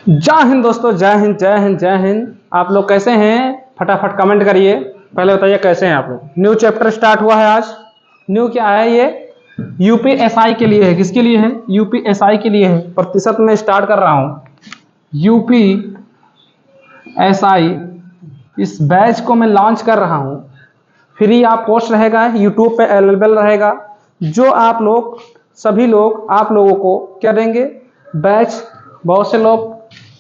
जय हिंद दोस्तों, जय हिंद जय हिंद जय हिंद। आप लोग कैसे हैं? फटाफट कमेंट करिए। पहले बताइए कैसे हैं आप लोग। न्यू चैप्टर स्टार्ट हुआ है आज। न्यू क्या है ये? यूपीएसआई के लिए है। किसके लिए है? यूपीएसआई के लिए है। प्रतिशत में स्टार्ट कर रहा हूँ। यूपीएसआई इस बैच को मैं लॉन्च कर रहा हूँ। फ्री आप कोर्स रहेगा, यूट्यूब पे अवेलेबल रहेगा। जो आप लोग सभी लोग आप लोगों को क्या देंगे? बैच। बहुत से लोग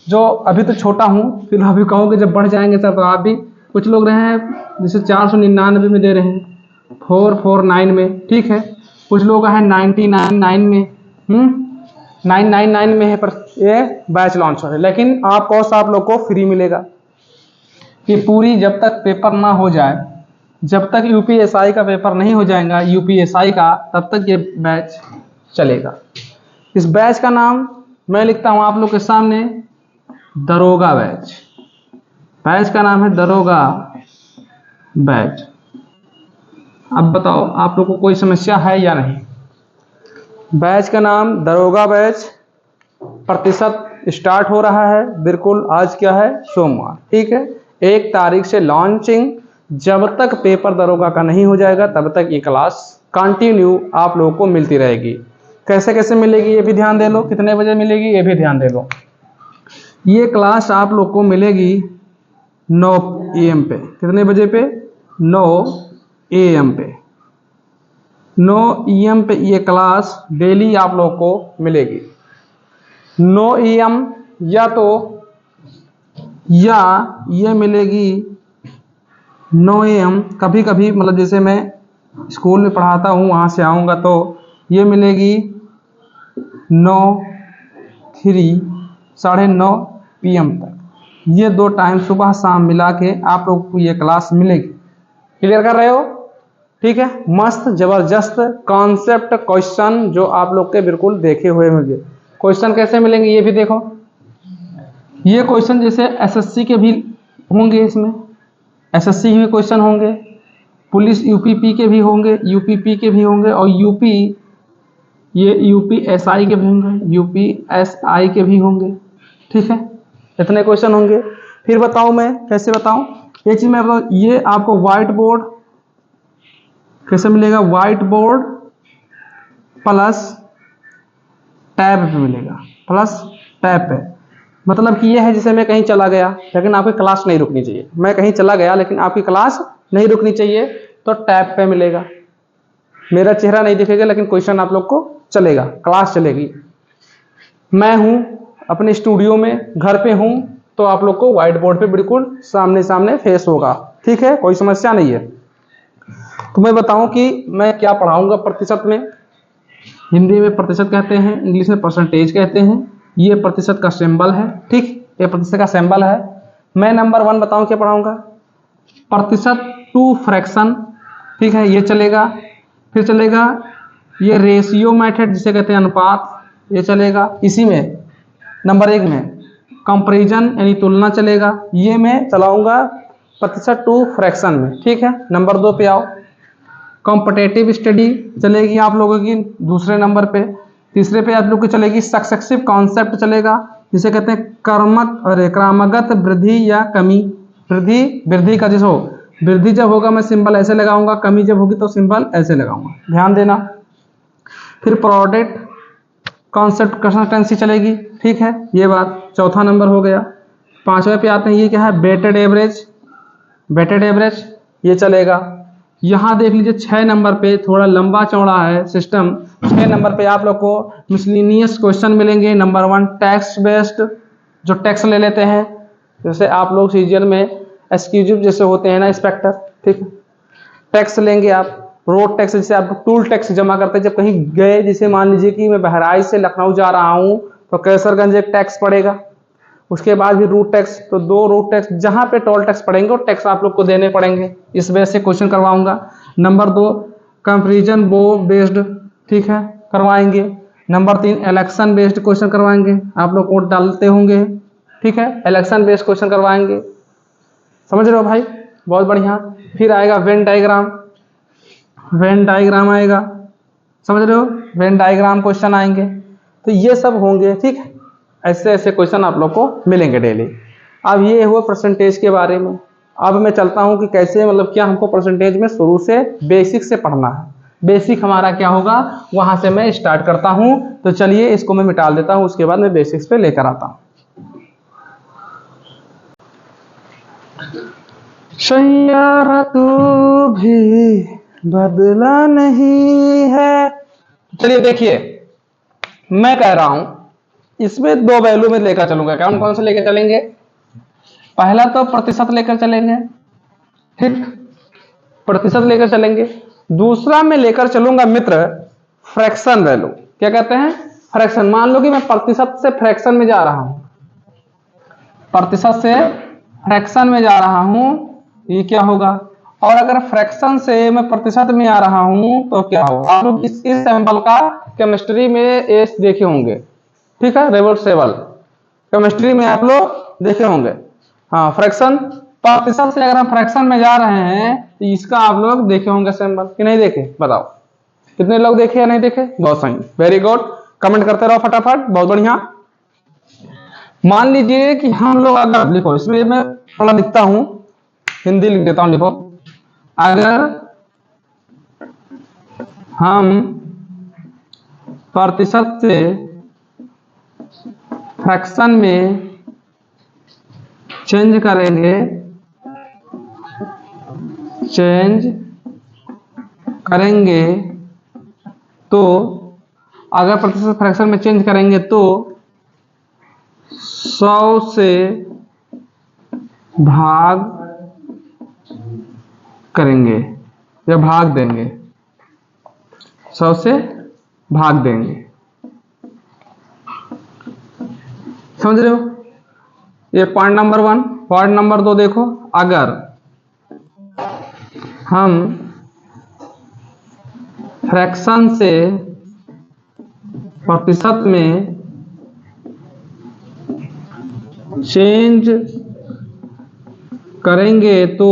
जो अभी तो छोटा हूँ, फिर अभी कहूँगे जब बढ़ जाएंगे तब तो आप भी। कुछ लोग रहे हैं जैसे 499 में दे रहे हैं, 449 में, ठीक है। कुछ लोग हैं 999 में, 999 में है, पर ये बैच लॉन्च हो रहा है। लेकिन आप कोर्स आप लोग को फ्री मिलेगा। ये पूरी जब तक पेपर ना हो जाए, जब तक यूपीएसआई का पेपर नहीं हो जाएगा यूपीएसआई का, तब तक ये बैच चलेगा। इस बैच का नाम मैं लिखता हूँ आप लोग के सामने, दरोगा बैच। बैच का नाम है दरोगा बैच। अब बताओ आप लोग को कोई समस्या है या नहीं? बैच का नाम दरोगा बैच। प्रतिशत स्टार्ट हो रहा है बिल्कुल। आज क्या है? सोमवार, ठीक है। 1 तारीख से लॉन्चिंग। जब तक पेपर दरोगा का नहीं हो जाएगा तब तक ये क्लास कंटिन्यू आप लोगों को मिलती रहेगी। कैसे कैसे मिलेगी ये भी ध्यान दे लो। कितने बजे मिलेगी ये भी ध्यान दे लो। ये क्लास आप लोग को मिलेगी 9 AM पे। कितने बजे पे? 9 AM पे। 9 AM पे ये क्लास डेली आप लोग को मिलेगी। 9 AM या ये मिलेगी 9 AM। कभी कभी मतलब जैसे मैं स्कूल में पढ़ाता हूँ, वहाँ से आऊँगा तो ये मिलेगी 9:30 PM तक। ये 2 टाइम सुबह शाम मिला के आप लोग को ये क्लास मिलेगी। क्लियर कर रहे हो? ठीक है। मस्त जबरदस्त कॉन्सेप्ट क्वेश्चन जो आप लोग के बिल्कुल देखे हुए होंगे। क्वेश्चन कैसे मिलेंगे ये भी देखो। ये क्वेश्चन जैसे एसएससी के भी होंगे, इसमें एसएससी के क्वेश्चन होंगे, पुलिस यूपीपी के भी होंगे, यूपीपी के भी होंगे, और यूपीएसआई के भी होंगे, यूपीएसआई के भी होंगे, ठीक है। इतने क्वेश्चन होंगे। फिर बताऊं मैं कैसे बताऊं? ये चीज मैं बताऊं। ये आपको व्हाइट बोर्ड कैसे मिलेगा? व्हाइट बोर्ड प्लस टैब पे मिलेगा, प्लस टैब पे। मतलब कि ये है जैसे मैं कहीं चला गया लेकिन आपकी क्लास नहीं रुकनी चाहिए। मैं कहीं चला गया लेकिन आपकी क्लास नहीं रुकनी चाहिए तो टैब पे मिलेगा। मेरा चेहरा नहीं दिखेगा लेकिन क्वेश्चन आप लोग को चलेगा, क्लास चलेगी। मैं हूं अपने स्टूडियो में, घर पे हूं, तो आप लोग को व्हाइट बोर्ड पे बिल्कुल सामने सामने फेस होगा, ठीक है। कोई समस्या नहीं है। तो मैं बताऊं कि मैं क्या पढ़ाऊंगा। प्रतिशत में, हिंदी में प्रतिशत कहते हैं, इंग्लिश में परसेंटेज कहते हैं। ये प्रतिशत का सिंबल है, ठीक। ये प्रतिशत का सिंबल है। मैं नंबर 1 बताऊं क्या पढ़ाऊंगा? प्रतिशत टू फ्रैक्शन, ठीक है, ये चलेगा। फिर चलेगा ये रेशियो मेथड जिसे कहते हैं अनुपात, ये चलेगा। इसी में नंबर 1 में कंपैरिजन यानी तुलना चलेगा। ये मैं चलाऊंगा प्रतिशत टू फ्रैक्शन में, ठीक है। नंबर 2 पे आओ, कॉम्पिटेटिव स्टडी चलेगी आप लोगों की दूसरे नंबर पे। तीसरे पे आप लोग की चलेगी सक्सेसिव कॉन्सेप्ट चलेगा, जिसे कहते हैं क्रमगत वृद्धि या कमी। वृद्धि का जैसे हो, वृद्धि जब होगा मैं सिंबल ऐसे लगाऊंगा, कमी जब होगी तो सिंबल ऐसे लगाऊंगा, ध्यान देना। फिर प्रोडक्ट कॉन्सेप्ट कंसिस्टेंसी चलेगी, ठीक है। ये बात चौथा नंबर हो गया। 5वें पे आते हैं, ये क्या है? Weighted average. वेटेड एवरेज ये चलेगा। यहाँ देख लीजिए 6 नंबर पे थोड़ा लंबा चौड़ा है सिस्टम। 6 नंबर पे आप लोग को मिसलिनियस क्वेश्चन मिलेंगे। नंबर 1 टैक्स बेस्ड, जो टैक्स ले लेते हैं, जैसे आप लोग सीजन में एक्सक्यूजिव जैसे होते हैं ना, इंस्पेक्टर, ठीक। टैक्स लेंगे आप। रोड टैक्स जैसे आप टूल टैक्स जमा करते हैं जब कहीं गए, जैसे मान लीजिए कि मैं बहराइच से लखनऊ जा रहा हूँ तो कैसरगंज एक टैक्स पड़ेगा। उसके बाद भी रूट टैक्स, तो 2 रूट टैक्स जहाँ पे टोल टैक्स पड़ेंगे वो टैक्स आप लोग को देने पड़ेंगे। इस वजह से क्वेश्चन करवाऊंगा। नंबर 2 कंपेरिजन बो बेस्ड, ठीक है, करवाएंगे। नंबर 3 इलेक्शन बेस्ड क्वेश्चन करवाएंगे। आप लोग वोट डालते होंगे, ठीक है, इलेक्शन बेस्ड क्वेश्चन करवाएंगे। समझ रहे हो भाई? बहुत बढ़िया। फिर आएगा वेन डायग्राम। वेन डायग्राम आएगा, समझ रहे हो? वेन डायग्राम क्वेश्चन आएंगे। तो ये सब होंगे, ठीक है। ऐसे ऐसे क्वेश्चन आप लोग को मिलेंगे डेली। अब ये हुआ परसेंटेज के बारे में। अब मैं चलता हूँ कि कैसे मतलब क्या हमको परसेंटेज में शुरू से बेसिक से पढ़ना है। बेसिक हमारा क्या होगा वहां से मैं स्टार्ट करता हूँ। तो चलिए इसको मैं मिटा देता हूँ, उसके बाद मैं बेसिक्स पे लेकर आता हूँ। सैयारा तू भी बदला नहीं है। चलिए देखिए, मैं कह रहा हूं इसमें दो वैल्यू में लेकर चलूंगा। कौन कौन से लेकर चलेंगे? पहला तो प्रतिशत लेकर चलेंगे, ठीक, प्रतिशत लेकर चलेंगे। दूसरा मैं लेकर चलूंगा मित्र फ्रैक्शन वैल्यू। क्या कहते हैं? फ्रैक्शन। मान लो कि मैं प्रतिशत से फ्रैक्शन में जा रहा हूं, प्रतिशत से फ्रैक्शन में जा रहा हूं, ये क्या होगा? और अगर फ्रैक्शन से मैं प्रतिशत में आ रहा हूं तो क्या होगा? आप लोग इस सैंपल का केमिस्ट्री में एस देखे होंगे, ठीक है, रिवर्सेबल केमिस्ट्री में आप लोग देखे होंगे। हाँ, फ्रैक्शन प्रतिशत से अगर हम फ्रैक्शन में जा रहे हैं तो इसका आप लोग देखे होंगे सैंपल कि नहीं देखे? बताओ कितने लोग देखे या नहीं देखे? बहुत सही, वेरी गुड, कमेंट करते रहो फटाफट, बहुत बढ़िया। मान लीजिए कि हम लोग अगर लिखो, इसमें मैं थोड़ा लिखता हूं, हिंदी लिख देता हूं, लिखो, अगर हम प्रतिशत से फ्रैक्शन में चेंज करेंगे तो अगर प्रतिशत फ्रैक्शन में चेंज करेंगे तो 100 से भाग करेंगे या भाग देंगे, 100 से भाग देंगे। समझ रहे हो? ये पॉइंट नंबर 1। पॉइंट नंबर 2 देखो, अगर हम फ्रैक्शन से प्रतिशत में चेंज करेंगे तो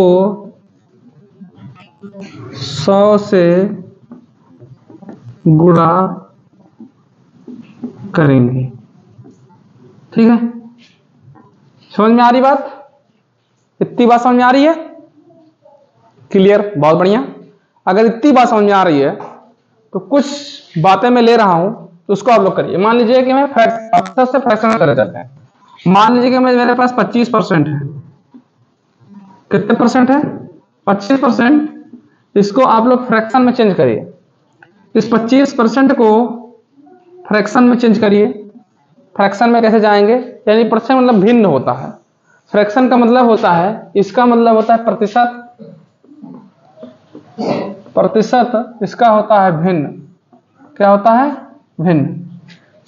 100 से गुणा करेंगे, ठीक है? समझ में आ रही बात? इतनी बात समझ में आ रही है? क्लियर, बहुत बढ़िया। अगर इतनी बात समझ में आ रही है तो कुछ बातें मैं ले रहा हूं तो उसको आप लोग करिए। मान लीजिए कि मैं प्रतिशत से फ्रैक्शन करे जाते हैं। मान लीजिए कि मेरे पास 25% है। कितने परसेंट है? 25%। इसको आप लोग फ्रैक्शन में चेंज करिए। इस 25% को फ्रैक्शन में चेंज करिए। फ्रैक्शन में कैसे जाएंगे? यानी परसेंट मतलब भिन्न होता है, फ्रैक्शन का मतलब होता है, इसका मतलब होता है प्रतिशत, प्रतिशत इसका होता है भिन्न। क्या होता है? भिन्न।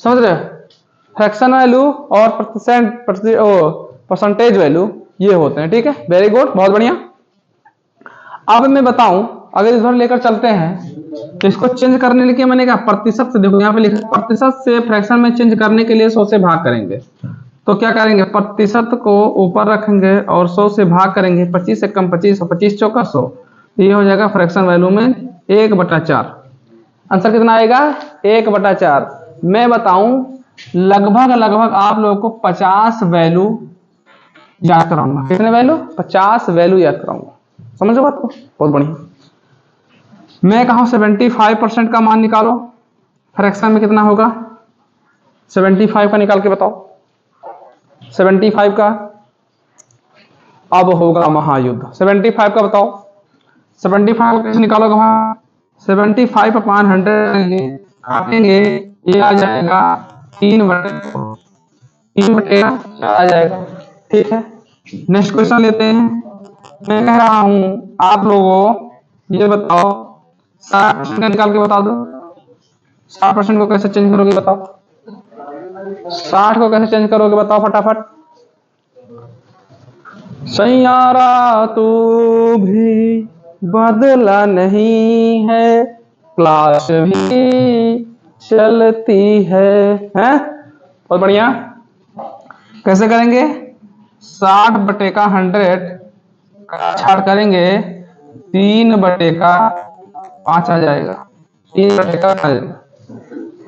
समझ रहे? फ्रैक्शन वैल्यू और परसेंटेज वैल्यू ये होते हैं, ठीक है, वेरी गुड, बहुत बढ़िया। अब मैं बताऊं, अगर इधर लेकर चलते हैं तो इसको चेंज करने के लिए मैंने कहा प्रतिशत से, देखो यहाँ पे लिखा प्रतिशत से फ्रैक्शन में चेंज करने के लिए 100 से भाग करेंगे। तो क्या करेंगे? प्रतिशत को ऊपर रखेंगे और 100 से भाग करेंगे। 25 से कम 25 और 25 चौका 100, ये हो जाएगा फ्रैक्शन वैल्यू में 1/4। आंसर कितना आएगा? 1/4। मैं बताऊं लगभग आप लोगों को 50 वैल्यू याद कराऊंगा। कितने वैल्यू? 50 वैल्यू याद कराऊंगा। समझो बात को? बहुत बढ़िया। मैं कहूं 75% का मान निकालो, फ्रैक्शन में कितना होगा? 75 का निकाल के बताओ। 75 का अब होगा महायुद्ध। 75 का बताओ, 75 कैसे निकालोगे? वहां 75/100 काटेंगे, ये आ जाएगा 3/4 आ जाएगा, ठीक है। नेक्स्ट क्वेश्चन लेते हैं। मैं कह रहा हूं आप लोगों ये बताओ 60% का निकाल के बता दो। 60% को कैसे चेंज करोगे बताओ? 60 को कैसे चेंज करोगे बताओ फटाफट। सैयारा तू भी बदला नहीं है, क्लास भी चलती है, हैं? बहुत बढ़िया। कैसे करेंगे? 60/100 छाड़ करेंगे, 3/5 आ जाएगा। 3/5 आ जाएगा।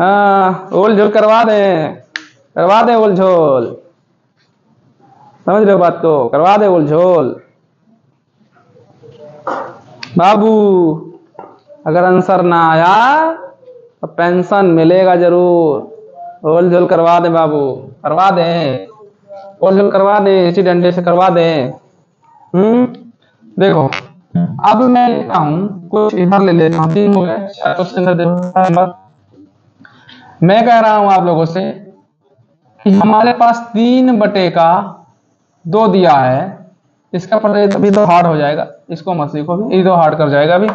हाँ, ओल जोल करवा दें। करवा दे उलझोल, समझ रहे हो बात को, करवा दे उलझोल बाबू। अगर आंसर ना आया तो पेंशन मिलेगा जरूर। उलझोल करवा दे बाबू, करवा दे, उलझोल करवा दे, इसी डंडे से करवा दे। देखो अब मैं लेता हूं कुछ इधर ले लेता हूं, 3 हो गए, क्वेश्चन देखो। मैं कह रहा हूं आप लोगों से कि हमारे पास 3/2 दिया है, इसका पर अभी तो हार्ड हो जाएगा, इसको मत सीखो भी, ये तो हार्ड कर जाएगा अभी।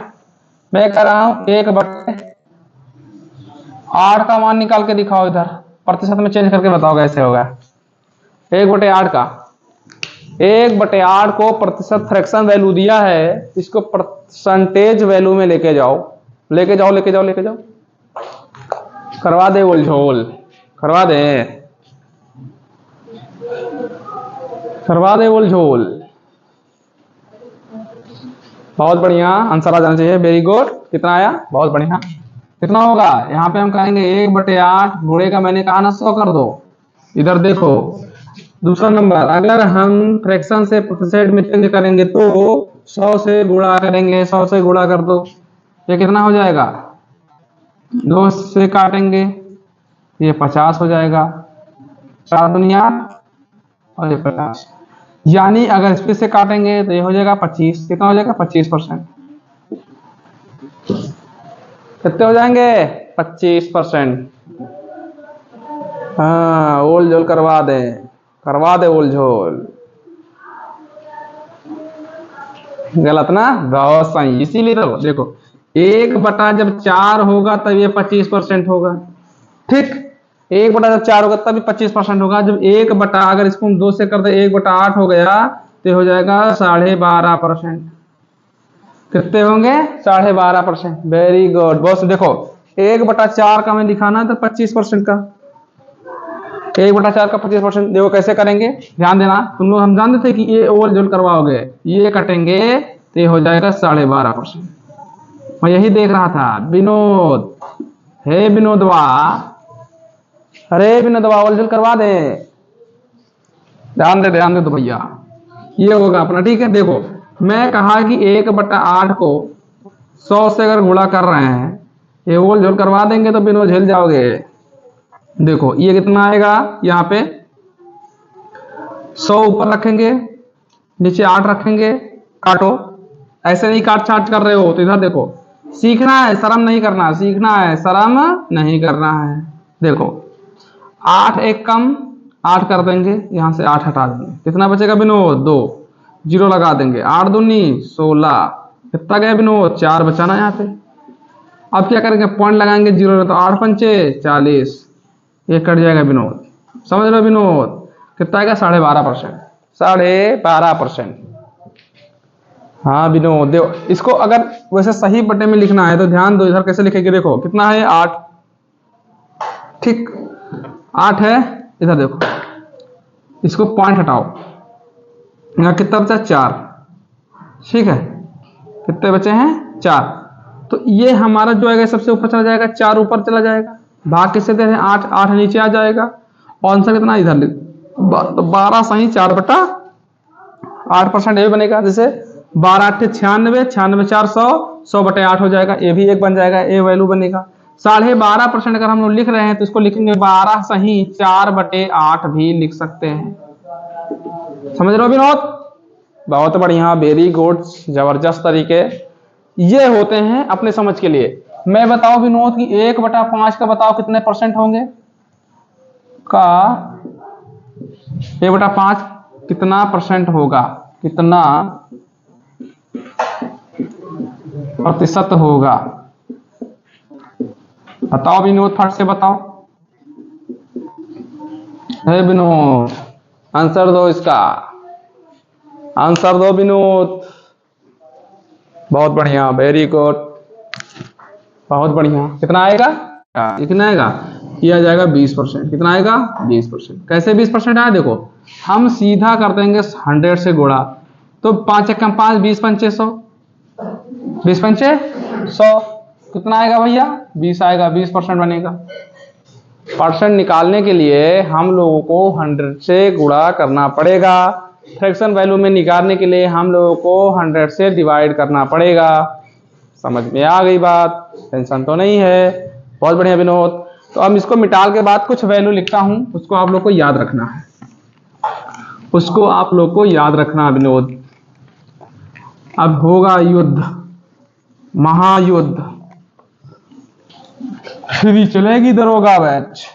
मैं कह रहा हूं 1/8 का मान निकाल के दिखाओ, इधर प्रतिशत में चेंज करके बताओ कैसे होगा। 1/8 का, 1/8 को प्रतिशत फ्रैक्शन वैल्यू दिया है, इसको परसेंटेज वैल्यू में लेके जाओ, लेके जाओ, लेके जाओ, लेके जाओ। करवा दे उलझोल, करवा दे, करवा दे उलझोल। बहुत बढ़िया, आंसर आ जाना चाहिए, वेरी गुड। कितना आया? बहुत बढ़िया। कितना होगा? यहाँ पे हम कहेंगे 1/8 गुणे का मैंने कहा ना 100 कर दो। इधर देखो दूसरा नंबर, अगर हम फ्रैक्शन से प्रतिशत में चेंज करेंगे तो 100 से गुणा करेंगे, 100 से गुणा कर दो, ये कितना हो जाएगा? 2 से काटेंगे, ये 50 हो जाएगा, 4 दुनिया और ये 50, यानी अगर इस पे से काटेंगे तो ये हो जाएगा 25। कितना हो जाएगा? 25%। कितने हो जाएंगे? 25%। हाँ, ओल झोल करवा दे, करवा दे ओल झोल। गलत ना? बहुत सही। इसीलिए तो देखो 1/4 जब 4 होगा तब ये 25% होगा, ठीक। 1/4 जब 4 होगा तभी 25% होगा। जब 1/, अगर इसको हम 2 से कर दे 1/8 हो गया तो हो जाएगा 12.5%। कितने होंगे? 12.5%। Very good boss. देखो 1/4 का मैं लिखाना तो 25% का, 1/4 का 25%। देखो कैसे करेंगे, ध्यान देना। तुम लोग हम जानते थे कि ये ओवर जोल करवाओगे, ये कटेंगे तो ये हो जाएगा 12.5%। मैं यही देख रहा था। विनोद, हे विनोदवा, अरे विनोदवा ओवर जोल करवा दे, ध्यान दे तो भैया, ये होगा अपना, ठीक है। देखो मैं कहा कि 1/8 को 100 से अगर गुणा कर रहे हैं, ये ओवर जोल करवा देंगे तो विनोद झेल जाओगे। देखो ये कितना आएगा, यहाँ पे 100 ऊपर रखेंगे, नीचे 8 रखेंगे, काटो। ऐसे नहीं काट छाट कर रहे हो तो इधर देखो, सीखना है, शर्म नहीं करना, सीखना है, शर्म नहीं करना है। देखो 8 एक कम, 8 कर देंगे, यहां से 8 हटा देंगे, कितना बचेगा विनोद? 2, 0 लगा देंगे, 8 दूनी 16। कितना गया विनोद? 4 बचाना यहाँ पे। अब क्या करेंगे? पॉइंट लगाएंगे 0, तो 8 पंचे 40, ये कट जाएगा विनोद। समझ लो विनोद, कितना आएगा? 12.5%, 12.5%। हाँ विनोद, देखो इसको अगर वैसे सही बटे में लिखना है तो ध्यान दो, इधर कैसे लिखेंगे। देखो कितना है? 8, ठीक, 8 है। इधर देखो, इसको पॉइंट हटाओ, यहाँ कितना बचा? 4, ठीक है। कितने बचे हैं? 4। तो ये हमारा जो है सबसे ऊपर चला जाएगा, 4 ऊपर चला जाएगा, भाग किससे दे रहे हैं? 8, 8 नीचे आ जाएगा। आंसर कितना? इधर लिख, तो 12 सही 4/8% ये बनेगा। जैसे 12 8 96, 96 4 100, 100/8 हो जाएगा, ये भी एक बन जाएगा, ये वैल्यू बनेगा। 12.5% अगर हम लोग लिख रहे हैं तो इसको लिखेंगे 12 सही 4/8 भी लिख सकते हैं। समझ रहे हो विनोद? बहुत बढ़िया, वेरी गुड, जबरदस्त तरीके ये होते हैं अपने समझ के लिए। मैं बताओ विनोद कि 1/5 का बताओ कितने परसेंट होंगे? का 1/5 कितना परसेंट होगा? कितना प्रतिशत होगा? बताओ विनोद, फट से बताओ। है विनोद, आंसर दो, इसका आंसर दो विनोद। बहुत बढ़िया, वेरी गुड, बहुत बढ़िया। कितना आएगा? कितना आएगा? ये आ जाएगा 20%। कितना आएगा? 20%। कैसे 20% आया? देखो हम सीधा कर देंगे 100 से गुणा, तो 5 एकम 5, 20 पंचे 100, 20 पंचे 100। कितना आएगा भैया? 20 आएगा, 20% बनेगा। परसेंट निकालने के लिए हम लोगों को 100 से गुणा करना पड़ेगा। फ्रैक्शन वैल्यू में निकालने के लिए हम लोगों को 100 से डिवाइड करना पड़ेगा। समझ में आ गई बात? टेंशन तो नहीं है। बहुत बढ़िया विनोद। तो अब इसको मिटाल के बाद कुछ वैल्यू लिखता हूं, उसको आप लोग को याद रखना है, उसको आप लोग को याद रखना विनोद। अब होगा युद्ध, महायुद्ध, फिर चलेगी दरोगा बैच।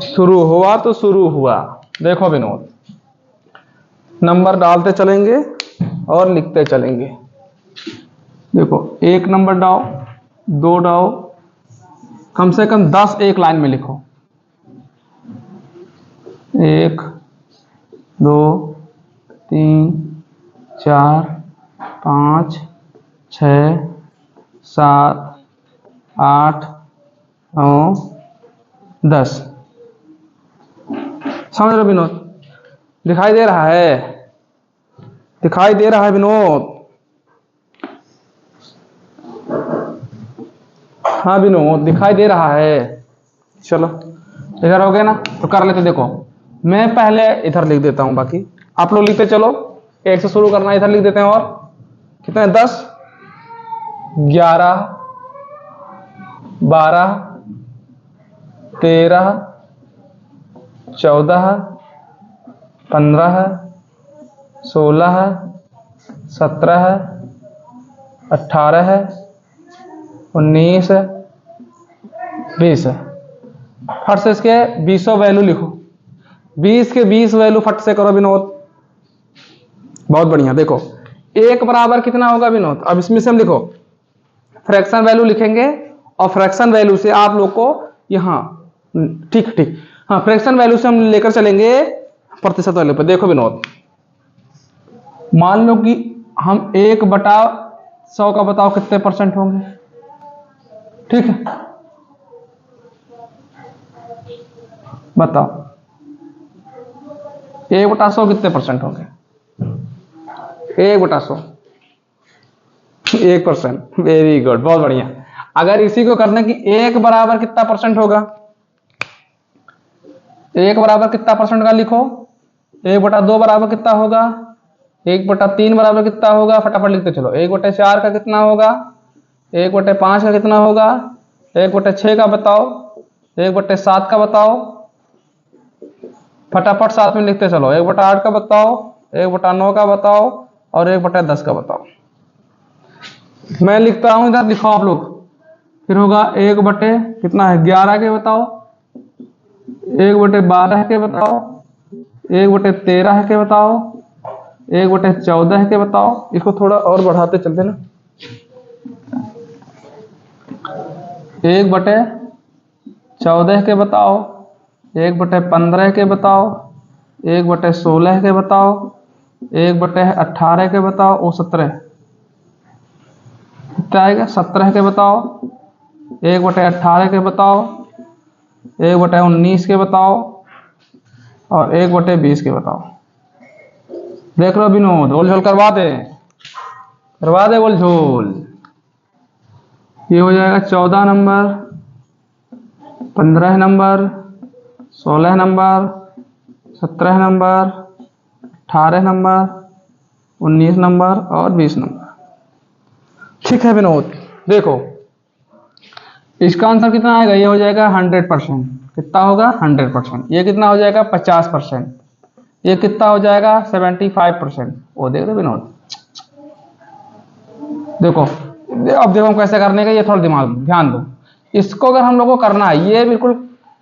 शुरू हुआ तो शुरू हुआ। देखो विनोद, नंबर डालते चलेंगे और लिखते चलेंगे। देखो 1 नंबर डाओ, 2 डाओ, कम से कम 10 एक लाइन में लिखो। 1 2 3 4 5 6 7 8 9 10। समझ रहे विनोद? दिखाई दे रहा है? दिखाई दे रहा है विनोद? हाँ विनोद, दिखाई दे रहा है। चलो इधर हो गए ना, तो कर लेते। देखो मैं पहले इधर लिख देता हूं, बाकी आप लोग लिखते चलो। 1 से शुरू करना, इधर लिख देते हैं। और कितने? 10 11 12 13 14 15 16 17 18 19 20। फट से इसके 20 वैल्यू लिखो। 20 के 20 वैल्यू फट से करो विनोद। बहुत बढ़िया। देखो 1 बराबर कितना होगा विनोद? अब इसमें से हम लिखो, फ्रैक्शन वैल्यू लिखेंगे और फ्रैक्शन वैल्यू से आप लोग को यहाँ, ठीक ठीक, हाँ फ्रैक्शन वैल्यू से हम लेकर चलेंगे प्रतिशत वैल्यू पर। देखो विनोद, मान लो कि हम 1/100 का बताओ कितने परसेंट होंगे? ठीक है, बताओ 1/100 कितने परसेंट होंगे? 1/100 1%। वेरी गुड, बहुत बढ़िया। अगर इसी को करने की 1 बराबर कितना परसेंट होगा? 1 बराबर कितना परसेंट का लिखो। 1/2 बराबर कितना होगा? 1/3 बराबर कितना होगा? फटाफट लिखते चलो। 1/4 का कितना होगा? 1/5 का कितना होगा? 1/6 का बताओ। 1/7 का बताओ। फटाफट साथ में लिखते चलो। 1/8 का बताओ, 1/9 का बताओ और 1/10 का बताओ। मैं लिखता हूं, इधर लिखो आप लोग। फिर होगा 1 कितना है? 11 के बताओ, 1/12 के बताओ, 1/13 के बताओ, 1/14 के बताओ। इसको थोड़ा और बढ़ाते चलते ना। 1/14 के बताओ, 1/15 के बताओ, 1/16 के बताओ, 1/18 के बताओ। ओ 17 कितना आएगा? 17 के बताओ, 1/18 के बताओ, 1/19 के बताओ और 1/20 के बताओ। देख लो विनोद, गोल झोल करवा दे, करवा दे गोल झोल। ये हो जाएगा 14 number, 15 number, 16 number, 17 number, 18 number, 19 number और 20 नंबर। ठीक है विनोद, देखो इसका आंसर कितना आएगा? ये हो जाएगा 100%। कितना होगा? 100%। ये कितना हो जाएगा? 50%। ये कितना हो जाएगा? 75%। वो देख रहे विनोद? देखो अब देखो हम कैसे करने का, ये थोड़ा दिमाग ध्यान दो। इसको अगर हम लोग को करना है, ये बिल्कुल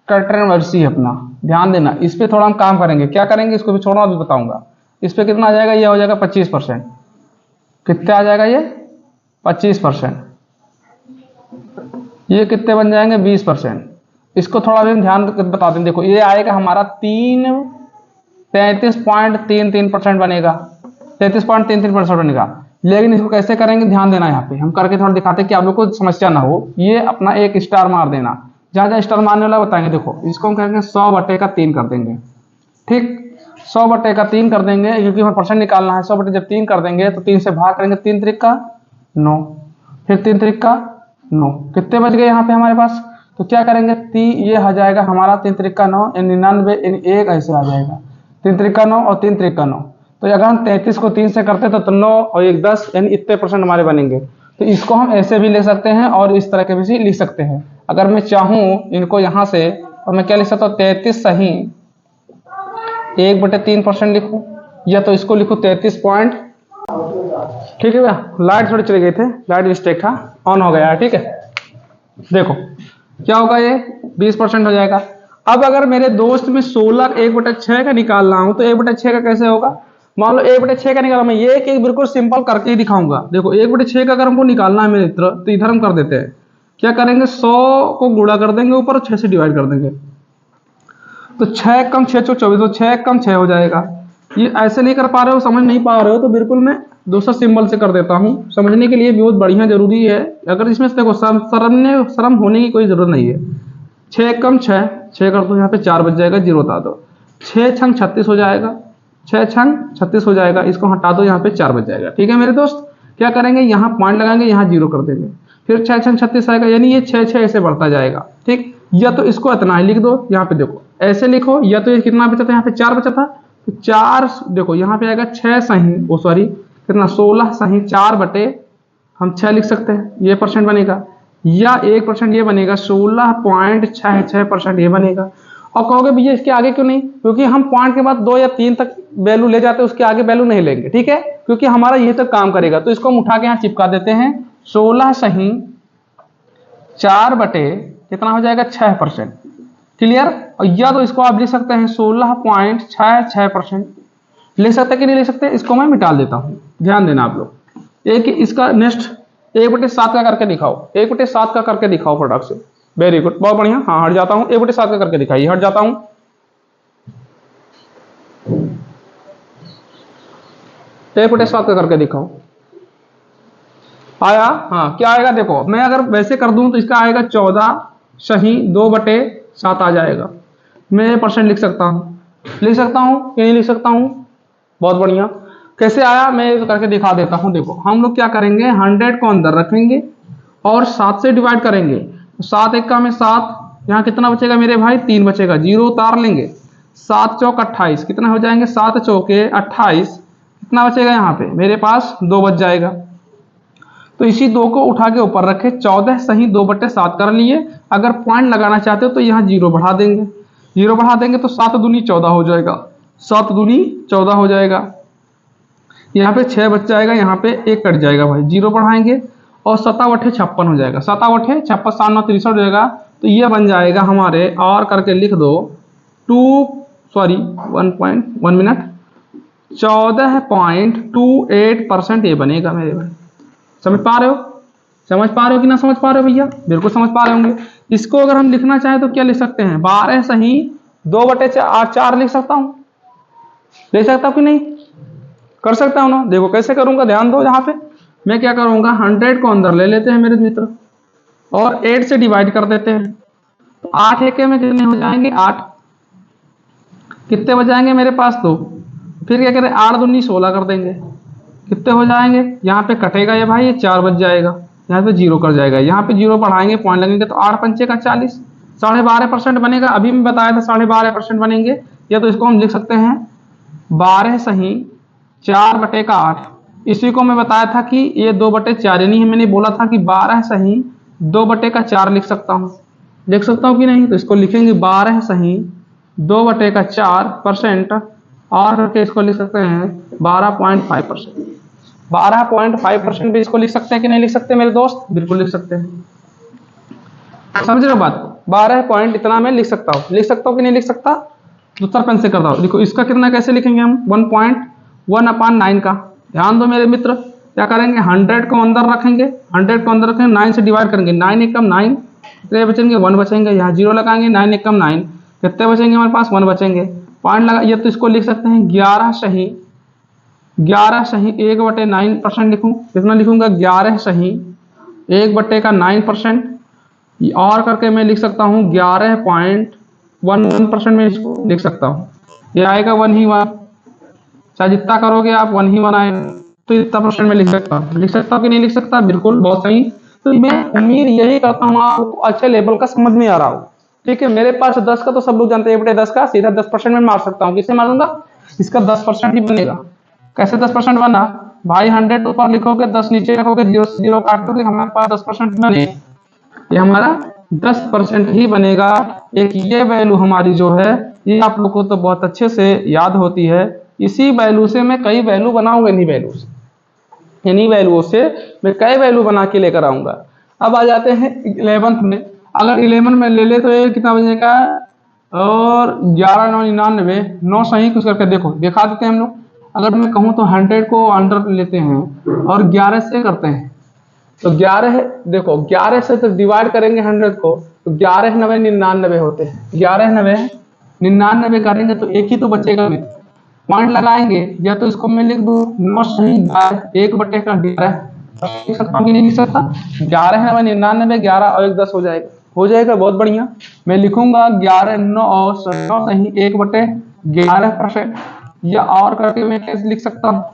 कंट्रोवर्सी है अपना, ध्यान देना। इस पे थोड़ा हम काम करेंगे। क्या करेंगे? इसको भी छोड़ना, अभी बताऊंगा। इस पे कितना आ जाएगा? ये हो जाएगा 25%। कितना आ जाएगा? ये 25%। ये कितने बन जाएंगे? 20%। इसको थोड़ा भी ध्यान बता दें। देखो ये आएगा हमारा 33.33% बनेगा, 33.33% बनेगा। लेकिन इसको कैसे करेंगे ध्यान देना। यहाँ पे हम करके थोड़ा दिखाते हैं कि आप लोग को समस्या ना हो। ये अपना एक स्टार मार देना, जहां जहां स्टार मारने वाला बताएंगे। देखो इसको हम कहेंगे 100/3 कर देंगे। ठीक, 100/3 कर देंगे, क्योंकि हमें परसेंट निकालना है। 100/3 कर देंगे तो 3 से भाग करेंगे, 3 त्रिक का 9, फिर 3 त्रिक का 9। कितने बच गए यहाँ पे हमारे पास? तो क्या करेंगे, ये आ जाएगा हमारा 3 त्रिका 9, 99 इन 1 ऐसे आ जाएगा, 3 त्रिका 9 और 3 त्रिका 9। तो अगर हम 33 को 3 से करते तो 9 और 1 10, यानी इतने परसेंट हमारे बनेंगे। तो इसको हम ऐसे भी ले सकते हैं और इस तरह के भी लिख सकते हैं। अगर मैं चाहूँ इनको यहाँ से, और मैं क्या लिख सकता हूँ, 33 सही 1/3% लिखूँ, या तो इसको लिखूँ 33 पॉइंट। ठीक है भैया, लाइट थोड़ी चली गई थे, लाइट मिस्टेक था, ऑन हो गया है। ठीक है, देखो क्या होगा, ये 20% हो जाएगा। अब अगर मेरे दोस्त में 16 1/6 का निकालना हो तो 1/6 का कैसे होगा? मान लो 1/6 का निकाला, मैं ये कि बिल्कुल सिंपल करके ही दिखाऊंगा। देखो 1/6 का अगर हमको निकालना है मेरे मित्र, तो इधर हम कर देते हैं, क्या करेंगे, 100 को गुणा कर देंगे ऊपर, 6 से डिवाइड कर देंगे। तो 6 कम 6 24, तो 6 कम 6 हो जाएगा। ये ऐसे नहीं कर पा रहे हो, समझ नहीं पा रहे हो, तो बिल्कुल मैं दूसरा सिंबल से कर देता हूँ, समझने के लिए बहुत बढ़िया जरूरी है। अगर इसमें से देखो शर्म होने की कोई जरूरत नहीं है। 6 कम 6, 6 कर दो, यहाँ पे 4 बच जाएगा, 0 हटा दो, 6 छंग 36 हो जाएगा, 6 छंग 36 हो जाएगा, इसको हटा दो, यहाँ पे 4 बच जाएगा। ठीक है मेरे दोस्त, क्या करेंगे, यहाँ पॉइंट लगाएंगे, यहाँ 0 कर देंगे, फिर 6 छंग 36 आएगा, यानी ये 6 6 ऐसे बढ़ता जाएगा। ठीक, या तो इसको इतना ही लिख दो, यहाँ पे देखो ऐसे लिखो, या तो ये कितना बचा था, यहाँ पे 4 बचा था, तो 4 देखो यहाँ पे आएगा 6 सही, ओ सॉरी कितना, 16 सही 4 बटे हम 6 लिख सकते हैं, ये परसेंट बनेगा, या 1% ये बनेगा, 16.66% ये बनेगा। और कहोगे भैया इसके आगे क्यों नहीं, क्योंकि हम पॉइंट के बाद 2 या 3 तक वैल्यू ले जाते हैं, उसके आगे वैल्यू नहीं लेंगे। ठीक है, क्योंकि हमारा ये तक काम करेगा। तो इसको हम उठा के यहाँ चिपका देते हैं, 16 सही 4 बटे कितना हो जाएगा, 6%। क्लियर, और या तो इसको आप लिख सकते हैं 16.66%, ले सकते हैं कि नहीं ले सकते, इसको मैं मिटा देता हूं, ध्यान देना आप लोग। एक इसका नेक्स्ट 1/7 का करके दिखाओ, 1/7 का करके दिखाओ फटाक से। वेरी गुड, बहुत बढ़िया। हाँ हट जाता हूं, 1/7 का करके दिखाइए, हट जाता हूं। 1/7 का करके दिखाओ, आया? हाँ, क्या आएगा देखो, मैं अगर वैसे कर दूं तो इसका आएगा 14 सही 2/7 आ जाएगा। मैं परसेंट लिख सकता हूं कि नहीं लिख सकता हूं? बहुत बढ़िया। कैसे आया मैं करके दिखा देता हूं। देखो हम लोग क्या करेंगे, 100 को अंदर रखेंगे और 7 से डिवाइड करेंगे, तो 7 एक का में 7, यहाँ कितना बचेगा मेरे भाई, 3 बचेगा, 0 उतार लेंगे, 7 चौक 28, कितना हो जाएंगे, 7 चौके 28, कितना बचेगा यहाँ पे मेरे पास, 2 बच जाएगा। तो इसी 2 को उठा के ऊपर रखे, 14 सही 2/7 कर लिए। अगर पॉइंट लगाना चाहते हो तो यहाँ 0 बढ़ा देंगे, 0 बढ़ा देंगे तो 7 दूनी 14 हो जाएगा, 7 दूनी 14 हो जाएगा। यहाँ पे 6 बच जाएगा, यहाँ पे 1 कट जाएगा भाई, 0 बढ़ाएंगे और 7/8 56 हो जाएगा, 7/8 56, 7 9 63 हो जाएगा। तो ये बन जाएगा हमारे, और करके लिख दो 1 मिनट 14.28% ये बनेगा मेरे भाई। समझ पा रहे हो, समझ पा रहे हो कि ना समझ पा रहे हो भैया? बिल्कुल समझ पा रहे होंगे। इसको अगर हम लिखना चाहें तो क्या लिख सकते हैं, 12 सही 2/4 लिख सकता हूं, ले सकता हूं कि नहीं, कर सकता हूं ना। देखो कैसे करूंगा, ध्यान दो। यहाँ पे मैं क्या करूंगा, 100 को अंदर ले लेते हैं मेरे मित्र और 8 से डिवाइड कर देते हैं, तो 8 एके में कितने हो जाएंगे, 8 कितने हो जाएंगे मेरे पास, तो फिर क्या करें, 8 दूनी 16 कर देंगे, कितने हो जाएंगे, यहाँ पे कटेगा ये भाई, ये 4 बच जाएगा, यहाँ पे 0 कर जाएगा, यहाँ पे 0 बढ़ाएंगे, पॉइंट लगेंगे, तो 8 पंचे का 40, 12.5% बनेगा। अभी मैं बताया था 12.5% बनेंगे। या तो इसको हम लिख सकते हैं 12 सही 4/8, इसी को मैं बताया था कि ये 2/4, यानी मैंने बोला था कि 12 सही 2/4 लिख सकता हूँ, लिख सकता हूँ कि नहीं। तो इसको लिखेंगे 12 सही 2/4%, और करके इसको लिख सकते हैं 12.5%, 12.5% भी इसको लिख सकते हैं कि नहीं लिख सकते मेरे दोस्त? बिल्कुल लिख सकते हैं, समझ रहे हो बात? 12 पॉइंट इतना मैं लिख सकता हूँ, लिख सकता हूँ कि नहीं लिख सकता? दूसरा पेन से करता हूँ। देखो इसका कितना कैसे लिखेंगे हम, 1.1/9 का। ध्यान दो मेरे मित्र, क्या करेंगे, 100 को अंदर रखेंगे, 100 को अंदर रखेंगे, 9 से डिवाइड करेंगे, 9 एकम 9, कितने बचेंगे, 1 बचेंगे, यहाँ 0 लगाएंगे, 9 एकम 9, कितने बचेंगे हमारे पास, 1 बचेंगे, पॉइंट लगा। ये तो इसको लिख सकते हैं 11 सही 1/9% लिखूं, कितना लिखूंगा, 11 सही 1/9%, और करके मैं लिख सकता हूँ 11.11% में इसको लिख सकता हूँ, ये आएगा 1 ही 1, चाहे जितना करोगे आप 1 ही 1 आएगा, तो इतना परसेंट में लिख सकता हूँ। लिख सकता हूँ कि नहीं लिख सकता? बिल्कुल, बहुत सही। तो मैं उम्मीद यही करता हूँ आपको अच्छे लेवल का समझ में आ रहा हो। ठीक है, मेरे पास 10 का तो सब लोग जानते हैं, 1/10 का सीधा 10% में मार सकता हूँ। किससे मारूंगा? इसका 10% ही बनेगा। कैसे 10% बना भाई? 100 ऊपर लिखोगे, 10 नीचे रखोगे, 0 से 0 काट दोगे, हमारे पास 10% बने। ये हमारा 10% ही बनेगा। एक ये वैल्यू हमारी जो है, ये आप लोग को तो बहुत अच्छे से याद होती है। इसी वैल्यू से मैं कई वैल्यू बनाऊंगा, इन्हीं वैल्यू से, इन्हीं वैल्यूओं से मैं कई वैल्यू बना के लेकर आऊंगा। अब आ जाते हैं 11th में। अगर 11 में ले ले तो ये कितना बनेगा? और 11 9 99, 9 सही कुछ करके देखो, दिखा देते हैं हम लोग। अगर मैं कहूँ तो 100 को अंडर लेते हैं और 11 से करते हैं, तो 11 देखो 11 से तो डिवाइड करेंगे 100 को, तो 11 9 99 होते हैं। 11 9 99 करेंगे तो एक ही तो बचेगा। में पॉइंट लगाएंगे, या तो इसको मैं लिख दूं 9 सही 1/11 लिख सकता हूँ कि नहीं लिख सकता? 11 9 99, 11 और 1 10 हो जाएगा, हो जाएगा। बहुत बढ़िया। मैं लिखूंगा 11 9 और 9 सही 1/11%, या और करके मैं कैसे लिख सकता हूँ?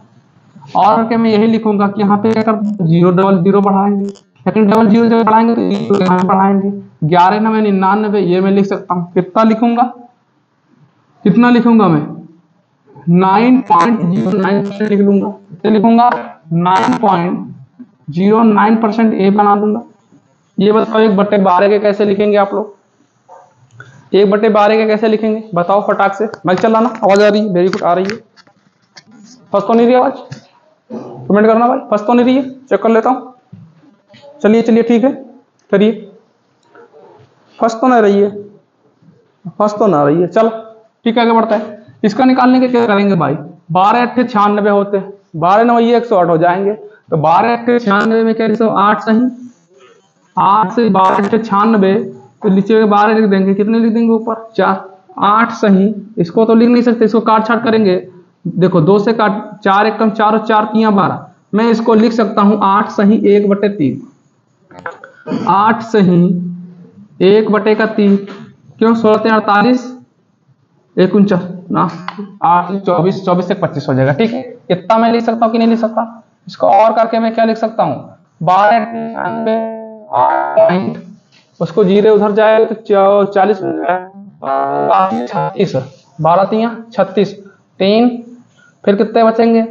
और करके मैं यही लिखूंगा कि यहाँ पे क्या कर 0 डबल 0 बढ़ाएंगे, लेकिन डबल 0 जब बढ़ाएंगे तो यहाँ बढ़ाएंगे। 11 9 99 ये मैं लिख सकता हूँ। कितना लिखूंगा? कितना लिखूंगा मैं? 9.09% लिख लूंगा। कितने लिखूंगा? 9.09% ए बना दूंगा। ये बताओ 1/12 के कैसे लिखेंगे आप लोग? 1/12 के कैसे लिखेंगे बताओ फटाक से। माइक चलाना, आवाज आ रही है? वेरी गुड, आ रही है। फंस तो नहीं रही आवाज? कमेंट करना भाई, फंस तो नहीं रही है? चेक कर लेता हूँ। चलिए चलिए ठीक है, करिए। फंस तो नहीं रही है? फंस तो ना रही है। चलो ठीक है, आगे बढ़ता है। इसका निकालने के क्या करेंगे भाई? 12 8 96 होते हैं, 12 9 ये 108 हो जाएंगे। तो 12 8 96 में क्या 108 सही, 8 से 12 8 96, तो नीचे 12 लिख देंगे, कितने लिख देंगे ऊपर? 4। 8 सही, इसको तो लिख नहीं सकते, इसको काट छाट करेंगे। देखो 2 से काट, 4 1 कम 4 और 4 3 12, मैं इसको लिख सकता हूँ 8 सही 1/3। 8 सही 1/3, क्यों? 16 3 48, 1 ना 8 24, 24 से 25 हो जाएगा। ठीक है, इतना मैं लिख सकता हूँ कि नहीं लिख सकता? इसको और करके मैं क्या लिख सकता हूँ? 12 उसको जीरे उधर जाएगा तो 40 36, 12 3 36, 3 फिर कितने बचेंगे?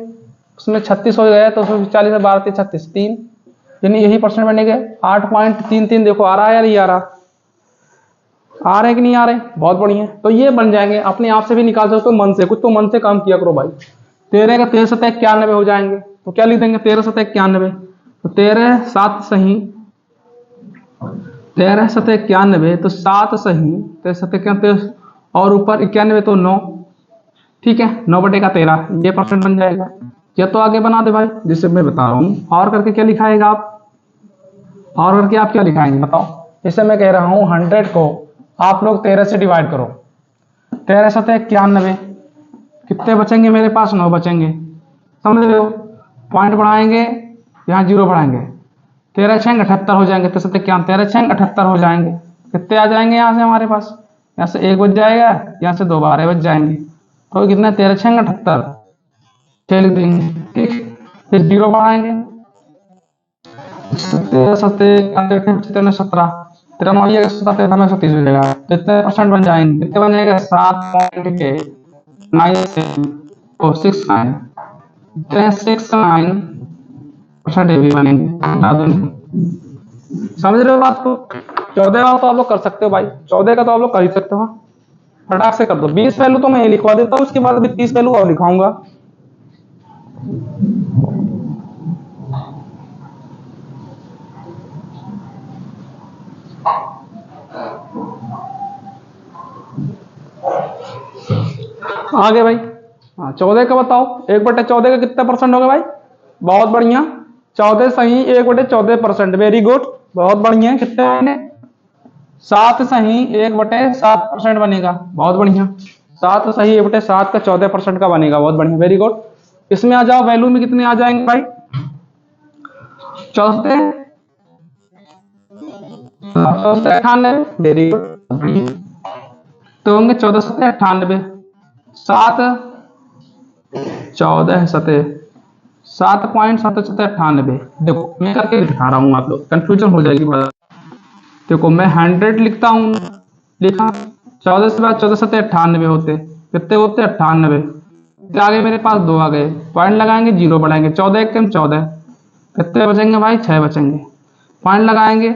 उसमें 36 हो गया तो 40 12 3 36, 3, यानी यही परसेंट बनेंगे। 8.33 देखो आ रहा है या नहीं आ रहा? आ रहे कि नहीं आ रहे? बहुत बढ़िया। तो ये बन जाएंगे, अपने आप से भी निकाल सकते हो, मन से। कुछ तो मन से काम किया करो भाई। 13 का 13 7 91 हो जाएंगे, तो क्या लिख देंगे? 13 7 91, तो 13 7 सही, 13 7 91, तो 7 सही, 13 7 91 और ऊपर 91 तो 9। ठीक है, 9/13 ये परसेंट बन जाएगा। या तो आगे बना दे भाई, जिससे मैं बता रहा हूँ। और करके क्या लिखाएगा आप? और करके आप क्या लिखाएंगे बताओ? जैसे मैं कह रहा हूँ 100 को आप लोग 13 से डिवाइड करो, 13 7 91, कितने बचेंगे मेरे पास? 9 बचेंगे। समझ रहे हो? पॉइंट बढ़ाएंगे, यहाँ 0 बढ़ाएंगे, 13 6 78 हो जाएंगे। 13 6 78 हो जाएंगे। कितने आ जाएंगे यहाँ से हमारे पास? यहाँ से 1 बच जाएगा, यहाँ से 2 12 बच जाएंगे। तो कितना? 13 6 78 लिख देंगे। ठीक, फिर 0 बढ़ाएंगे, 13 7 17, 13 9 30 हो जाएगा। कितने परसेंट बन जाएंगे? कितने बन जाएगा? 7.69% भी बनेंगे। समझ रहे हो बात को? 14 वाला तो आप लोग कर सकते हो भाई, 14 का तो आप लोग कर ही सकते हो। फटाक से कर दो। 20 वैल्यू तो मैं लिखवा देता हूँ, उसके बाद भी 30 वैल्यू और लिखाऊंगा। आगे भाई, हाँ 14 का बताओ। 1/14 का कितना परसेंट होगा भाई? बहुत बढ़िया, 14 सही 1/14%। वेरी गुड, बहुत बढ़िया। कितने बने? 7 सही 1/7% बनेगा। बहुत बढ़िया, 7 सही 1/7 का 14% का बनेगा। बहुत बढ़िया, वेरी गुड। इसमें आ जाओ, वैल्यू में कितने आ जाएंगे भाई? 14 98, वेरी गुड। तो होंगे 14 7 98, 7 14 7 7.7798। देखो मैं करके दिखा रहा हूँ, आप लोग कंफ्यूजन हो जाएगी बात। देखो मैं 100 लिखता हूँ, लिखा 14 से बाद 14 सत्ते 98 होते, कितने होते 98। आगे मेरे पास 2 आ गए, पॉइंट लगाएंगे, जीरो बढ़ाएंगे, 14 एक कम 14, कितने बचेंगे भाई 6 बचेंगे। पॉइंट लगाएंगे,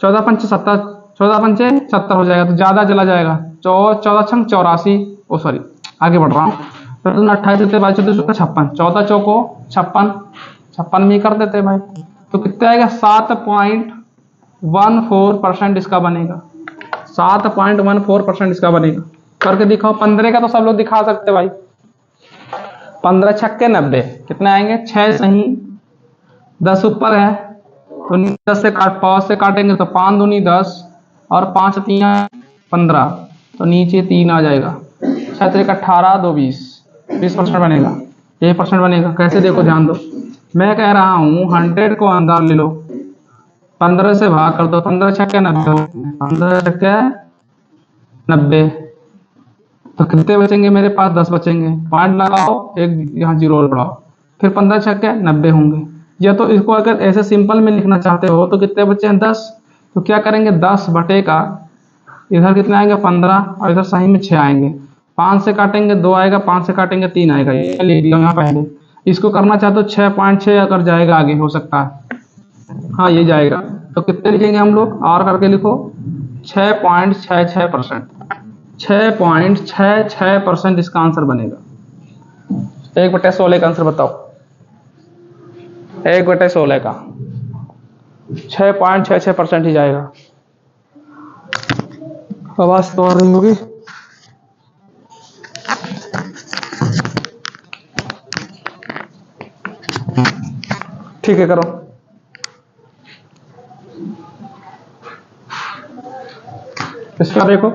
14 पंचे 70, 14 पंचे 70 हो जाएगा, तो ज्यादा चला जाएगा, 14 छंग 84, ओ सॉरी आगे बढ़ रहा हूँ। फिर 28 देते भाई, 14 56, 14 चौको 56, 56 में ही कर देते भाई, तो कितने आएगा 7.14% इसका बनेगा, 7.14% इसका बनेगा। करके दिखाओ। 15 का तो सब लोग दिखा सकते भाई, 15 छक्के 90, कितने आएंगे 6 सही, 10 ऊपर है तो 10 से काट, 5 से काटेंगे तो 5 दूनी 10 और 5 3 15, तो नीचे 3 आ जाएगा, 6 3 18 2 20, 20% बनेगा, ये परसेंट बनेगा। कैसे देखो ध्यान दो, मैं कह रहा हूँ 100 को अंदर ले लो, 15 से भाग कर दो, 15 छक्के 90, 15 छक्के 90, तो कितने बचेंगे मेरे पास 10 बचेंगे। पॉइंट लगाओ, एक यहाँ जीरो और बढ़ाओ, फिर 15 छक्के 90 होंगे। या तो इसको अगर ऐसे सिंपल में लिखना चाहते हो तो कितने बचे हैं 10, तो क्या करेंगे 10 बटे का, इधर कितने आएंगे 15 और इधर सही में 6 आएंगे, 5 से काटेंगे 2 आएगा, 5 से काटेंगे 3 आएगा, ये लिख दिया यहाँ पहले। इसको करना चाहते हो 6.6 अगर जाएगा आगे हो सकता है, हाँ ये जाएगा, तो कितने लिखेंगे हम लोग, और करके लिखो 6.66%, 6.66% इसका आंसर बनेगा। 1/16 का आंसर बताओ, 1/16 का 6.66% ही जाएगा। आवाज तो आ रही होगी। ठीक है करो। इसका देखो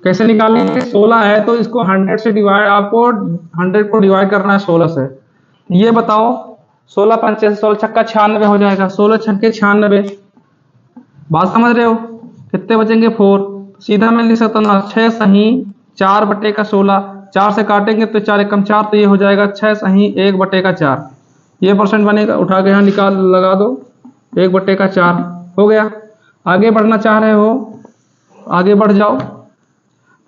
कैसे निकालेंगे, 16 है तो इसको 100 से डिवाइड, आपको 100 को डिवाइड करना है 16 से। ये बताओ 16 पंचे 16 छक्का 96 हो जाएगा, 16 छक्के 96, बात समझ रहे हो। कितने बचेंगे 4, सीधा मैं लिख सकता हूँ 6 सही 4 बटे का 16, 4 से काटेंगे तो 4 एकम 4, तो ये हो जाएगा 6 सही 1 बटे का 4, ये परसेंट बनेगा। उठा के यहाँ निकाल लगा दो, 1 बटे का 4 हो गया। आगे बढ़ना चाह रहे हो आगे बढ़ जाओ,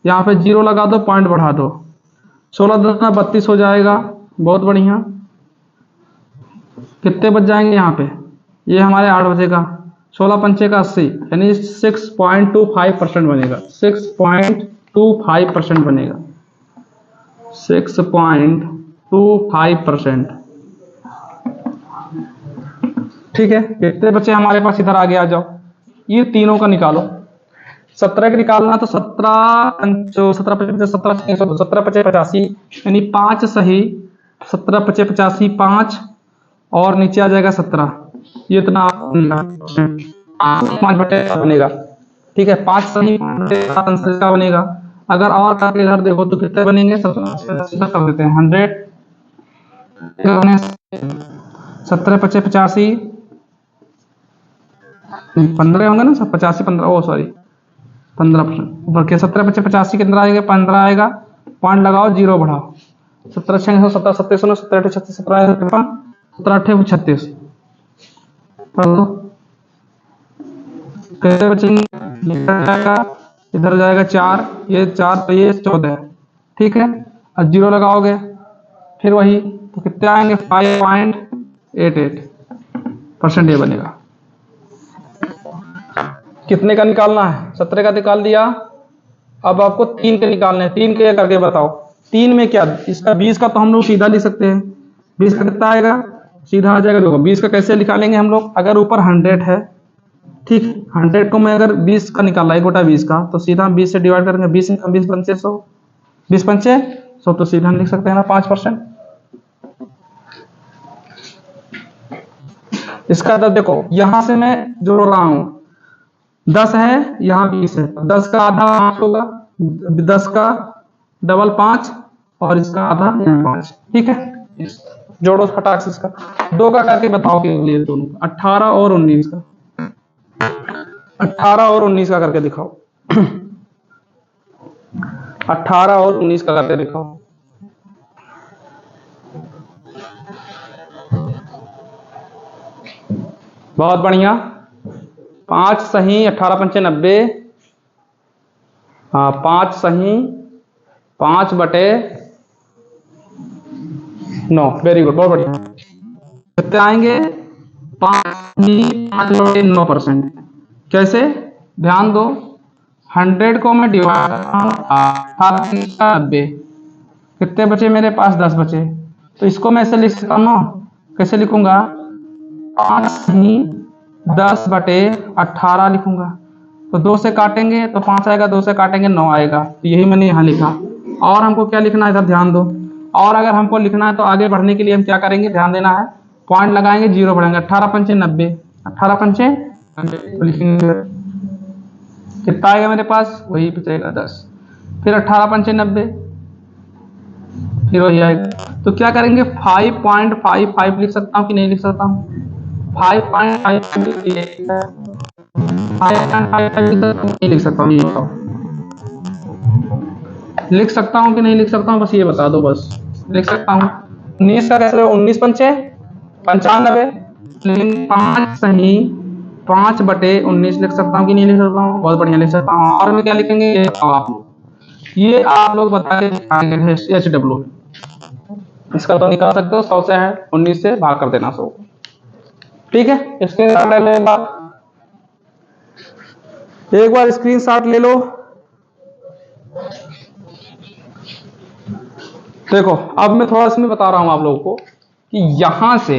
यहाँ पे जीरो लगा दो, पॉइंट बढ़ा दो, 16 10 32 हो जाएगा, बहुत बढ़िया। कितने बच जाएंगे यहाँ पे, ये हमारे 8 बचेगा, 16 पंचे का 80, यानी 6.25% बनेगा, 6.25% बनेगा, 6.25%। ठीक है, कितने बचे हमारे पास, इधर आगे आ जाओ, ये तीनों का निकालो। 17 का निकालना तो 17 पचे 85, यानी 5 सही, 17 पचे 85 5, और नीचे आ जाएगा 17, ये इतना 5 बटे बनेगा। ठीक है, 5 सही आंसर का बनेगा। अगर और करके इधर देखो तो कितने बनेंगे, सीधा कर देते हैं 100, 17 पचे 85, 15 होंगे ना, 85 15, ओ सॉरी 15%, 17 पचे 85 के अंदर आएगा 15 आएगा, पॉइंट लगाओ, जीरो बढ़ाओ, 17 6 17 27 17 36 17 17 8 36, कैसे बचेंगे, इधर जाएगा 4, ये 4 तो ये 14, ठीक है, और जीरो लगाओगे फिर वही, तो कितने आएंगे 5.88% ये बनेगा। कितने का निकालना है, 17 का निकाल दिया, अब आपको 3 के निकालने हैं, 3 के करके बताओ। 3 में क्या, इसका 20 का तो हम लोग सीधा लिख सकते हैं, 20 का कितना आएगा, सीधा आ जाएगा। देखो 20 का कैसे निकालेंगे हम लोग, अगर ऊपर 100 है, ठीक, 100 को मैं अगर 20 का निकाला 1/20 का, तो सीधा 20 से डिवाइड करेंगे, 20 पंचे 100, 20 पंचे 100, तो सीधा लिख सकते हैं ना 5%। इसका तो देखो यहां से मैं जोड़ रहा हूं, 10 है यहाँ 20 है, 10 का आधा 5 होगा, 10 का डबल 5, और इसका आधा 5, ठीक है, जोड़ो फटाक से। इसका 2 का करके बताओ ये दोनों, 18 और 19 का, 18 और 19 का करके दिखाओ, 18 और 19 का करके दिखाओ। बहुत बढ़िया। 5 सही 18 पंचे 90। हाँ 5 सही 5 बटे 9। वेरी गुड, बहुत बढ़िया। कितने आएंगे? 5 बटे 9%। कैसे? ध्यान दो, 100 को मैं डिवाइड 90, कितने बचे मेरे पास? 10 बचे। तो इसको मैं ऐसे लिख सकता हूँ ना, कैसे लिखूंगा? 5 सही 10 बटे 18 लिखूंगा। तो 2 से काटेंगे तो 5 आएगा, 2 से काटेंगे 9 आएगा। तो यही मैंने यहाँ लिखा। और हमको क्या लिखना है, इधर ध्यान दो। और अगर हमको लिखना है तो आगे बढ़ने के लिए हम क्या करेंगे, ध्यान देना है। पॉइंट लगाएंगे, जीरो बढ़ेंगे। 18 पंचे 90, 18 पंचे लिखेंगे, कितना आएगा मेरे पास? वही बचेगा 10। फिर 18 पंचे 90, फिर वही आएगा। तो क्या करेंगे, 5.55 लिख सकता हूँ कि नहीं लिख सकता हूँ? 5.55 लिख सकता हूँ, लिख सकता हूँ कि नहीं लिख सकता हूँ? बस ये बता दो, बस लिख सकता हूँ। 19 का कैसे? 19 पंचे 95, लेकिन 5 सही 5 बटे 19 लिख सकता हूँ कि नहीं लिख सकता हूँ? बहुत बढ़िया, लिख सकता हूँ। और में क्या लिखेंगे, ये आप लोग बता के दिखाएंगे HW। इसका तो निकाल सकते हो, 100 से है 19 से भाग कर देना 100। ठीक है, एक बार स्क्रीनशॉट ले लो। देखो अब मैं थोड़ा इसमें बता रहा हूं आप लोगों को कि यहां से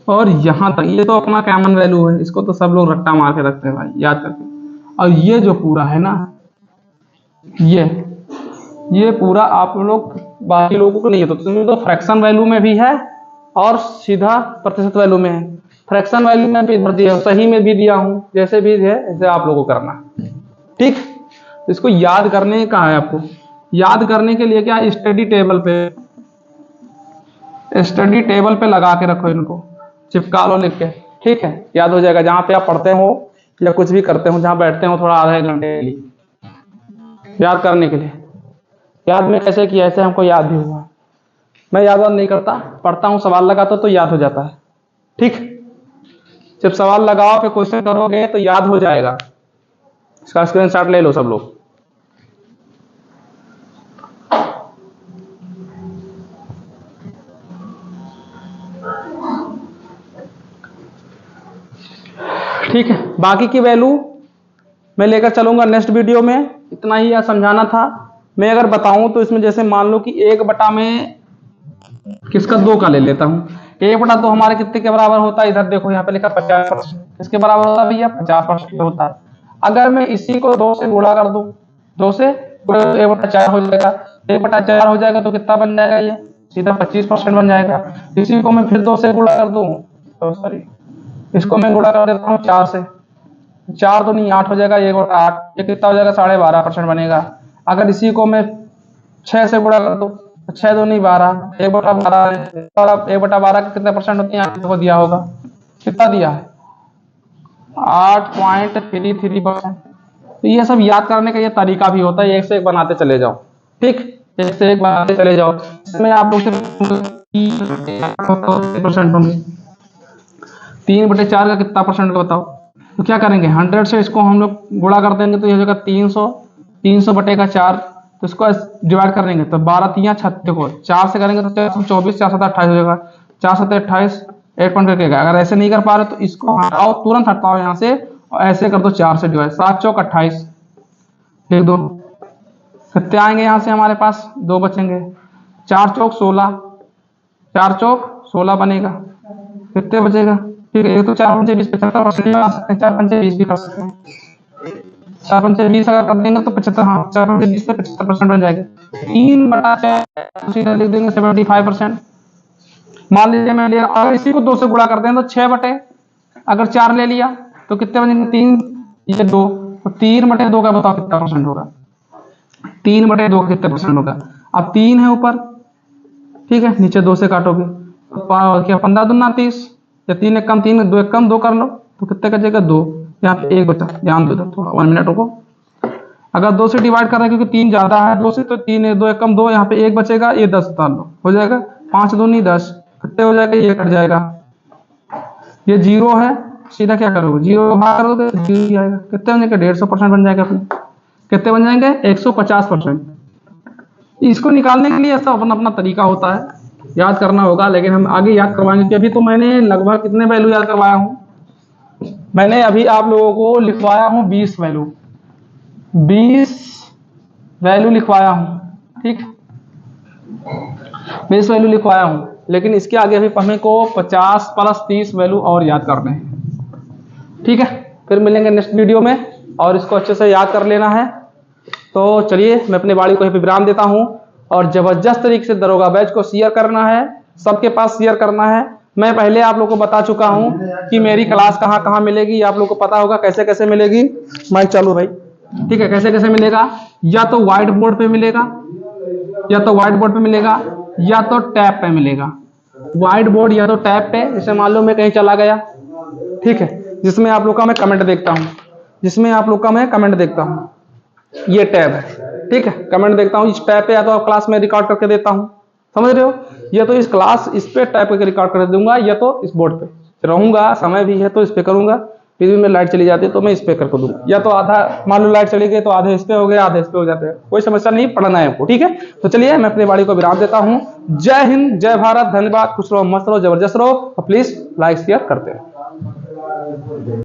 और यहां तक ये तो अपना कॉमन वैल्यू है, इसको तो सब लोग रट्टा मार के रखते हैं भाई, याद करके। और ये जो पूरा है ना, ये पूरा आप लोग बाकी लोगों को नहीं है, तो तुम्हें तो फ्रैक्शन वैल्यू में भी है और सीधा प्रतिशत वैल्यू में है। फ्रैक्शन वैल्यू में भी इधर दिया, सही में भी दिया हूं, जैसे भी है ऐसे आप लोगों को करना। ठीक, इसको याद करने का है आपको। याद करने के लिए क्या, स्टडी टेबल पे लगा के रखो, इनको चिपका लो लिख के। ठीक है, याद हो जाएगा। जहां पे आप पढ़ते हो या कुछ भी करते हो, जहां बैठते हो थोड़ा आधे घंटे के लिए याद करने के लिए। याद में कैसे किया, ऐसे हमको याद भी हुआ। मैं याद नहीं करता, पढ़ता हूँ, सवाल लगाता तो याद हो जाता है। ठीक, जब सवाल लगाओ फिर क्वेश्चन करोगे तो याद हो जाएगा। इसका स्क्रीनशॉट ले लो सब लोग। ठीक है, बाकी की वैल्यू मैं लेकर चलूंगा नेक्स्ट वीडियो में। इतना ही याद समझाना था। मैं अगर बताऊं तो इसमें जैसे मान लो कि 1 बटा में किसका 2 का ले लेता हूं। 1 बटा 2 हमारे कितने के बराबर होता है? इधर देखो यहाँ पे लिखा 50%। किसके बराबर होता है भैया? 50% होता है। अगर मैं इसी को 2 से गुणा कर दूं, 2 से 1 बटा 4 हो जाएगा। 1 बटा 4 हो जाएगा तो कितना बन जाएगा? ये सीधा 25% बन जाएगा। इसी को मैं फिर 2 से गुणा कर दूं, तो सॉरी इसको मैं गुणा कर देता हूँ 4 से। 4 तो नहीं 8 हो जाएगा, 1 बटा 8, ये कितना हो जाएगा? 12.5% बनेगा। अगर इसी को मैं 6 से गुणा कर दूं, 6 दो नहीं 12, 1 बटा 12, 1 बटा 12 कितने परसेंट होती है? आपको दिया होगा, कितना दिया है? 8.33%। तो ये सब याद करने का ये तरीका भी होता है, एक से एक बनाते चले जाओ। ठीक, एक से एक बनाते चले जाओ। इसमें आप लोग से % होंगे। 3 बटे 4 का कितना परसेंट का बताओ? तो क्या करेंगे, 100 से इसको हम लोग गुणा कर देंगे तो ये हो जाएगा 300। 300 बटे का 4, तो इसको डिवाइड कर देंगे तो 12 3 36 को 4 से करेंगे तो 24, 4 7 28 हो जाएगा। 4 7 28, 8 पॉइंट करके। अगर ऐसे नहीं कर पा रहे तो इसको हटाओ, तुरंत हटाओ यहाँ से और ऐसे कर दो 4 से डिवाइड। 7 चौक 28, लिख दो। कितने आएंगे यहाँ से हमारे पास? 2 बचेंगे। 4 चौक 16, 4 चौक 16 बनेगा। कितने बचेगा? ठीक है, ये तो 4 पंचे 20, 75%। 4 पंचे 20 भी कर सकते हैं। 4 पंचे 20 अगर कर देंगे तो 75, हाँ 4 पंचे 20 से 75% बन जाएगा। 3 बटा 4 सीधा लिख देंगे 75%। मान लीजिए मैं लिया, अगर इसी को 2 से गुणा कर दें तो 6 बटे, अगर 4 ले लिया तो कितने बनेंगे? 3, ये 2, तो 3 बटे 2 का बताओ कितना परसेंट होगा? 3 बटे 2 का कितने परसेंट होगा? अब 3 है ऊपर, ठीक है, नीचे 2 से काटोगे तो क्या 15 दूना 30, या 3 एक कम 3, 2 एक कम 2 कर लो तो कितने का जाएगा? 2। यहाँ पे 1 बचा, ध्यान दो थोड़ा, 1 मिनट रुको। अगर 2 से डिवाइड कर रहे हैं क्योंकि 3 ज्यादा है 2 से, तो 3 2 एक कम 2, यहाँ पे 1 बचेगा, ये 10 उतार लो, हो जाएगा 5 दूनी 10। कितने हो जाएगा? ये कट जाएगा। ये 0 है, सीधा क्या करोगे 0 भाग करोगे तो 0 ही आएगा। कितने बन जाएंगे 150% बन जाएगा अपने। कितने बन जाएंगे 150%। इसको निकालने के लिए ऐसा अपना अपना तरीका होता है, याद करना होगा, लेकिन हम आगे याद करवाएंगे। कि अभी तो मैंने लगभग कितने वैल्यू याद करवाया हूँ, मैंने अभी आप लोगों को लिखवाया हूँ 20 वैल्यू, 20 वैल्यू लिखवाया हूँ, ठीक, 20 वैल्यू लिखवाया हूँ। लेकिन इसके आगे अभी हमें को 50 + 30 वैल्यू और याद करने हैं, ठीक है। फिर मिलेंगे नेक्स्ट वीडियो में, और इसको अच्छे से याद कर लेना है। तो चलिए मैं अपने वाणी को यहीं पे विराम देता हूँ, और जबरदस्त तरीके से दरोगा बैच को शेयर करना है, सबके पास शेयर करना है। मैं पहले आप लोगों को बता चुका हूँ कि मेरी क्लास कहाँ कहाँ मिलेगी, आप लोगों को पता होगा कैसे कैसे मिलेगी। माइक चालू भाई, ठीक है। कैसे कैसे मिलेगा, या तो व्हाइट बोर्ड पे मिलेगा, या तो व्हाइट बोर्ड पे मिलेगा, या तो टैब पे मिलेगा। व्हाइट बोर्ड या तो टैब पे, जैसे मान लो मैं कहीं चला गया, ठीक है, जिसमें आप लोग का मैं कमेंट देखता हूँ, जिसमें आप लोग का मैं कमेंट देखता हूँ, ये टैब है, ठीक है। कमेंट देखता हूँ इस टैब पे, या तो आप क्लास में रिकॉर्ड करके देता हूँ, समझ रहे हो। या तो इस क्लास इस पे टाइप करके रिकॉर्ड कर दूंगा, या तो इस बोर्ड पे रहूंगा, समय भी है तो इस पे करूंगा। फिर भी में लाइट चली जाती है तो मैं इस पे करके दूंगा, या तो आधा मान लो लाइट चली गई तो आधे इस पे हो गए, आधे इस पे हो जाते हैं, कोई समस्या नहीं, पढ़ना है आपको, ठीक है। तो चलिए मैं अपनी वाणी को विराम देता हूँ। जय हिंद, जय भारत, धन्यवाद, खुश रहो, मस्त रहो, जबरदस्त रहो, और प्लीज लाइक शेयर करते हैं।